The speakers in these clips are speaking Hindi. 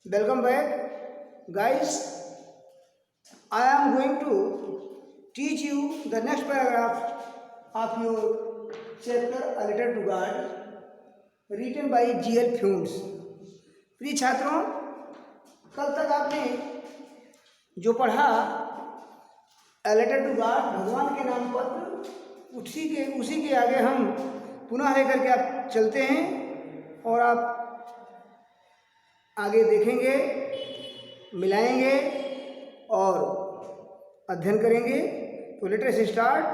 Welcome back, guys. I am going to teach you the next paragraph of your chapter A Letter to God, written by G.L. Funes. प्रिय छात्रों, कल तक आपने जो पढ़ा A Letter to God, भगवान के नाम पत्र, उसी के आगे हम पुनः लेकर के आप चलते हैं और आप आगे देखेंगे, मिलाएंगे और अध्ययन करेंगे। तो let us start.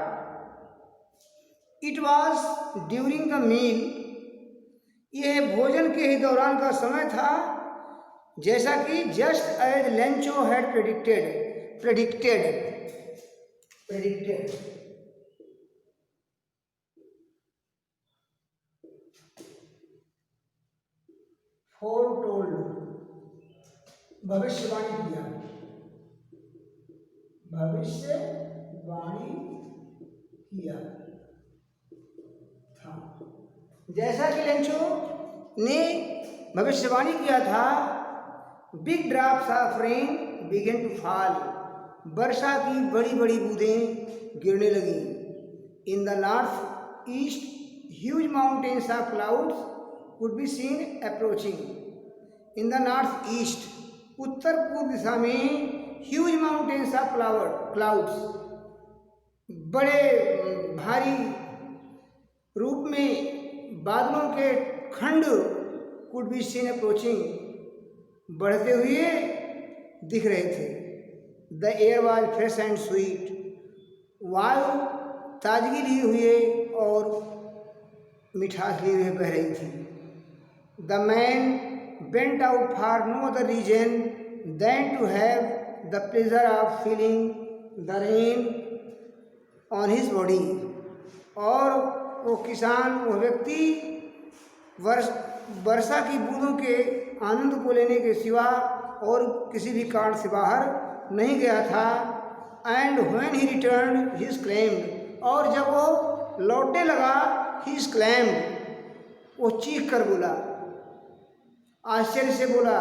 It was during the meal, यह भोजन के ही दौरान का समय था, जैसा कि just as Lencho had predicted foretold, भविष्यवाणी किया था। जैसा कि लेंचो ने भविष्यवाणी किया था, big drops of rain began to fall, वर्षा की बड़ी बड़ी बूंदें गिरने लगी। In the north east huge mountains of clouds could be seen approaching. In the north east, उत्तर पूर्व दिशा में huge mountains of clouds, बड़े भारी रूप में बादलों के खंड could be seen approaching, बढ़ते हुए दिख रहे थे। The air was fresh and sweet, वायु ताजगी लिए हुए और मिठास लिए हुए बह रही थी। The man went out for no other reason than to have the pleasure of feeling the rain on his body. और वो किसान, वो व्यक्ति वर्षा की बूंदों के आनंद को लेने के सिवा और किसी भी कारण से बाहर नहीं गया था। And when he returned, he exclaimed, और जब वो लौटने लगा, he exclaimed, वो चीख कर बोला, आश्चर्य से बोला,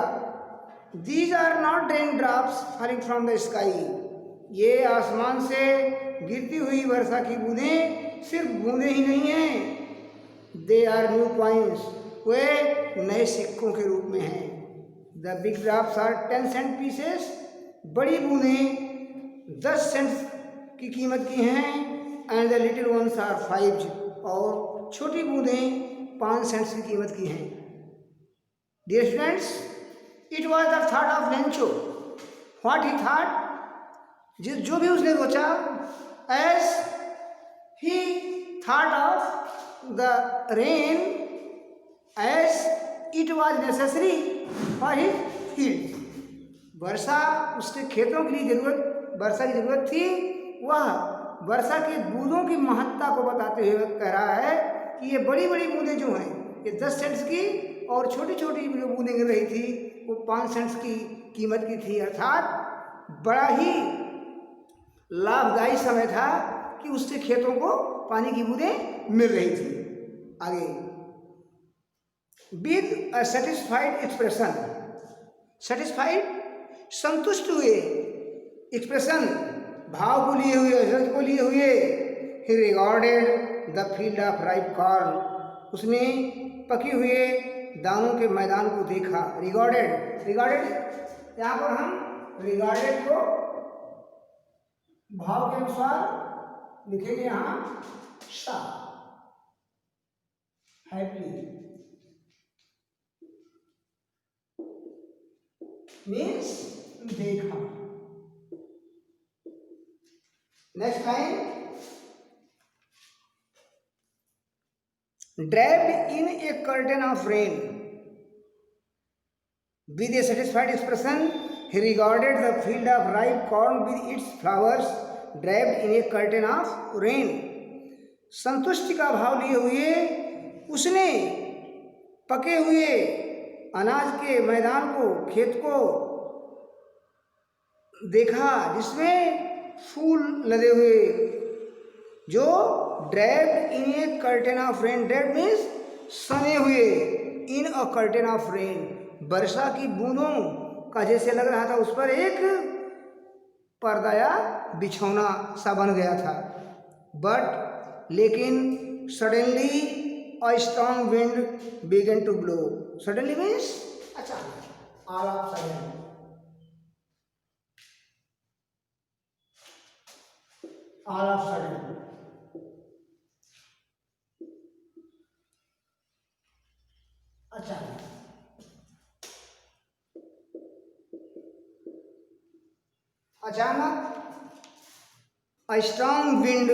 These are not raindrops falling from the sky. ये आसमान से गिरती हुई वर्षा की बूंदें सिर्फ बूंदें ही नहीं हैं, They are new coins. वे नए सिक्कों के रूप में हैं। The big drops are 10 cent pieces. बड़ी बूंदें 10 सेंट्स की कीमत की हैं, and the little ones are 5. और छोटी बूंदें 5 सेंट्स की कीमत की हैं। Dear students, it was the thought of Lencho. What he thought, जो भी उसने सोचा, as he thought of the rain as it was necessary for his field. वर्षा उसके खेतों के लिए वर्षा की जरूरत थी। वह वर्षा के बूंदों की महत्ता को बताते हुए कह रहा है कि ये बड़ी बड़ी बूंदें जो हैं, ये 10 सेंट्स की और छोटी छोटी जो बूंदें गिर रही थी वो 5 सेंट्स की कीमत की थी। अर्थात बड़ा ही लाभदायी समय था कि उसके खेतों को पानी की बूंदें मिल रही थी। आगे, with a satisfied expression, satisfied संतुष्ट हुए, एक्सप्रेशन भाव को लिए हुए, हर्ष को लिए हुए, ही regarded the field of ripe corn, उसने पके हुए दानों के मैदान को देखा। रिगार्डेड यहाँ पर हम रिगार्डेड को भाव के अनुसार लिखेंगे। यहाँ सा हैप्पी मीन्स देखा। Next line, draped in a curtain of rain. With a satisfied expression, he regarded the field of ripe corn with its flowers draped in a curtain of rain. संतुष्टि का भाव लिए हुए उसने पके हुए अनाज के मैदान को, खेत को देखा जिसमें फूल लदे हुए, जो draped in A curtain of rain, draped means सने हुए, इन अ कर्टेन ऑफ रेन, वर्षा की बूंदों का जैसे लग रहा था उस पर एक पर्दा या बिछौना सा बन गया था। बट लेकिन suddenly a strong wind began to blow. Suddenly means अचानक, all of sudden, all of sudden, अचानक। अचानक a strong wind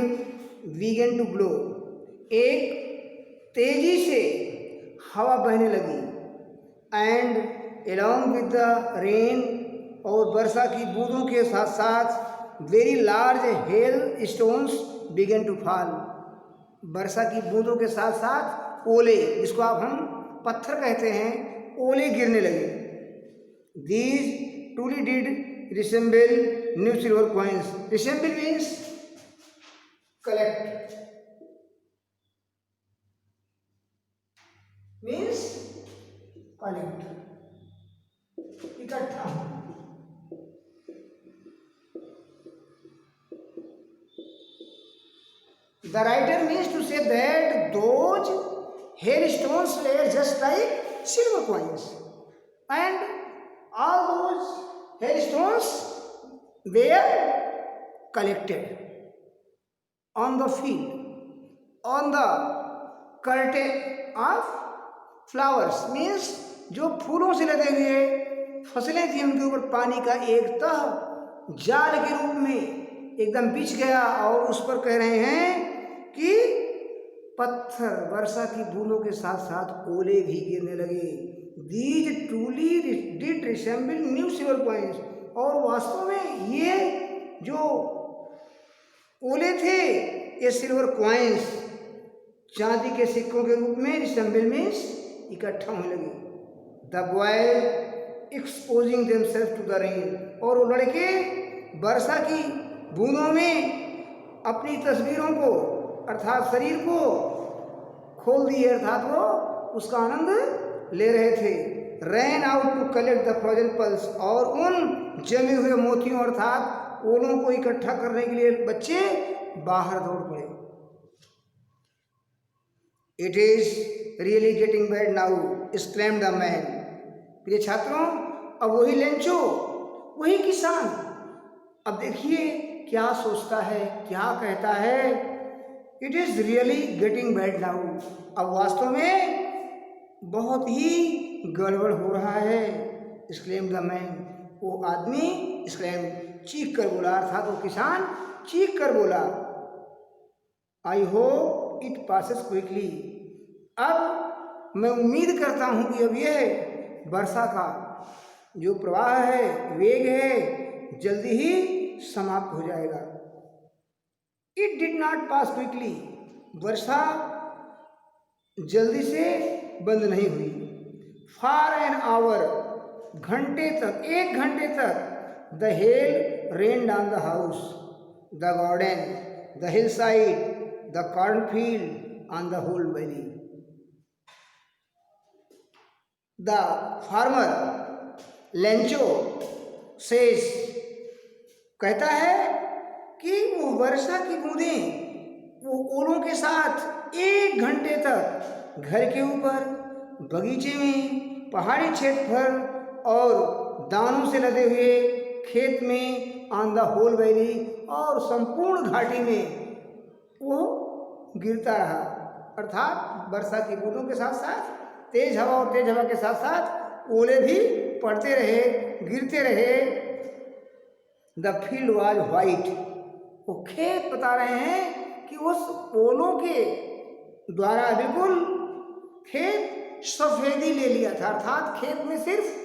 began to blow, एक तेजी से हवा बहने लगी। And along with the rain, और वर्षा की बूंदों के साथ साथ very large hail stones began to fall, वर्षा की बूंदों के साथ साथ ओले, जिसको आप हम पत्थर कहते हैं, ओले गिरने लगे। These truly did resemble new silver coins. Resemble means collect, means collect, इकट्ठा होना। The writer means to say that those hailstones were just like silver coins, and all those hailstones were collected on the field, on the curtain of flowers, means जो फूलों से लदे हुए फसलें थी उनके ऊपर पानी का एक तह जाल के रूप में एकदम बिछ गया, और उस पर कह रहे हैं कि पत्थर वर्षा की बूंदों के साथ साथ ओले भी गिरने लगे। These truly did resemble new silver coins, और वास्तव में ये जो ओले थे ये सिल्वर कॉइन्स, चांदी के सिक्कों के रूप में, रिसेंबल मीन्स इकट्ठा होने लगे। The boy exposing themselves to the rain, और वो लड़के वर्षा की बूंदों में अपनी तस्वीरों को अर्थात शरीर को खोल दिए, अर्थात वो उसका आनंद ले रहे थे। Ran out to collect the frozen pearls, और उन जमे हुए मोतियों अर्थात ओलों को इकट्ठा करने के लिए बच्चे बाहर दौड़ पड़े। It is really getting bad now exclaimed the man. प्रिय छात्रों, अब वही लेंचो, वही किसान, अब देखिए क्या सोचता है, क्या कहता है। It is really getting bad now, अब वास्तव में बहुत ही गड़बड़ हो रहा है। एक्सक्लेम द मैन, वो आदमी एक्सक्लेम चीख कर बोला, अर्थात वो किसान चीख कर बोला। I hope it passes quickly, अब मैं उम्मीद करता हूँ कि अब यह वर्षा का जो प्रवाह है, वेग है, जल्दी ही समाप्त हो जाएगा। It did not pass quickly, वर्षा जल्दी से बंद नहीं हुई। फॉर एन आवर, घंटे तक, एक घंटे तक, the hail rained on the house, the garden, the hill side, the cornfield, on the whole valley. The farmer Lencho says, कहता है कि वो वर्षा की बूंदें वो ओलों के साथ एक घंटे तक घर के ऊपर, बगीचे में, पहाड़ी क्षेत्र पर और दानों से लदे हुए खेत में, ऑन द होल वैली, और संपूर्ण घाटी में वो गिरता रहा। अर्थात वर्षा की बूंदों के साथ साथ तेज हवा, और तेज हवा के साथ साथ ओले भी पड़ते रहे, गिरते रहे। द फील्ड वाज वाइट, वो खेत बता रहे हैं कि उस ओलों के द्वारा बिल्कुल खेत सफेदी ले लिया था, अर्थात खेत में सिर्फ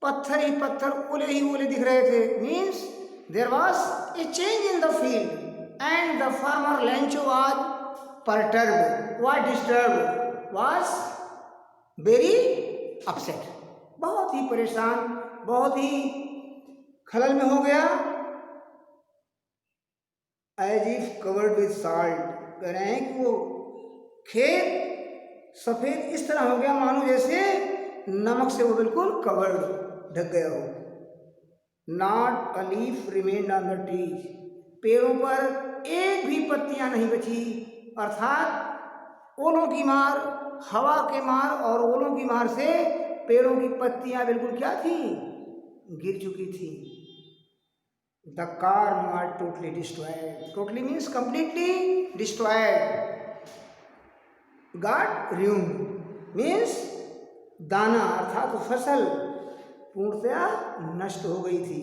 पत्थर ही पत्थर, ओले ही ओले दिख रहे थे। Means there was a change in the field and the farmer Lencho was perturbed, was disturbed, was very upset, बहुत ही परेशान, बहुत ही खलल में हो गया। As if covered with salt, कह रहे हैं कि वो खेत सफ़ेद इस तरह हो गया मानो जैसे नमक से वो बिल्कुल कवर्ड, ढक गया हो। Not a leaf remained on the trees, पेड़ों पर एक भी पत्तियां नहीं बची, अर्थात ओलों की मार, हवा के मार और ओलों की मार से पेड़ों की पत्तियां बिल्कुल क्या थी, गिर चुकी थी। The corn are totally destroyed, totally means completely destroyed, got ruined means दाना अर्थात फसल पूर्णतया नष्ट हो गई थी।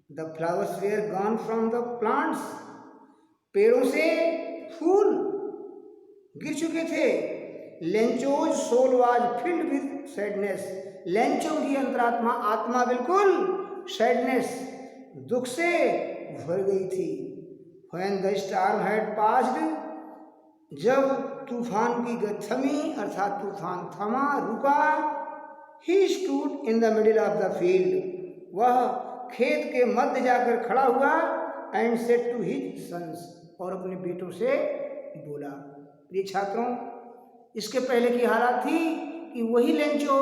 The flowers were gone from the plants, पेड़ों से फूल गिर चुके थे। Lencho's soul was filled with sadness, Lencho की अंतरात्मा आत्मा बिल्कुल सैडनेस, दुख से भर गई थी। When the storm had passed, जब तूफान की गति थमी अर्थात तूफान थमा, रुका, he stood in the middle of the field, वह खेत के मध्य जाकर खड़ा हुआ। And said to his sons, और अपने बेटों से बोला। प्रिय छात्रों, इसके पहले की हालत थी कि वही लेंचो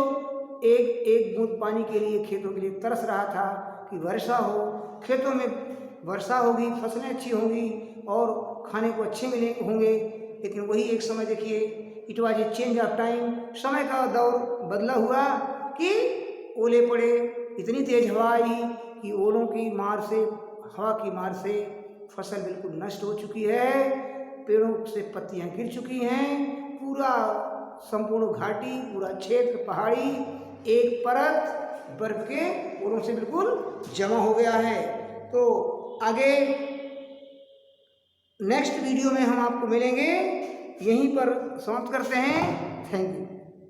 एक एक बूंद पानी के लिए खेतों के लिए तरस रहा था कि वर्षा हो, खेतों में वर्षा होगी, फसलें अच्छी होंगी और खाने को अच्छे मिले होंगे। लेकिन वही एक समय देखिए, it was a change of time, समय का दौर बदला हुआ कि ओले पड़े, इतनी तेज हवा आई कि ओलों की मार से, हवा की मार से फसल बिल्कुल नष्ट हो चुकी है, पेड़ों से पत्तियां गिर चुकी हैं, पूरा संपूर्ण घाटी, पूरा क्षेत्र पहाड़ी एक परत बर्फ के ओलों से बिल्कुल जमा हो गया है। तो आगे नेक्स्ट वीडियो में हम आपको मिलेंगे, यहीं पर समाप्त करते हैं। Thank you.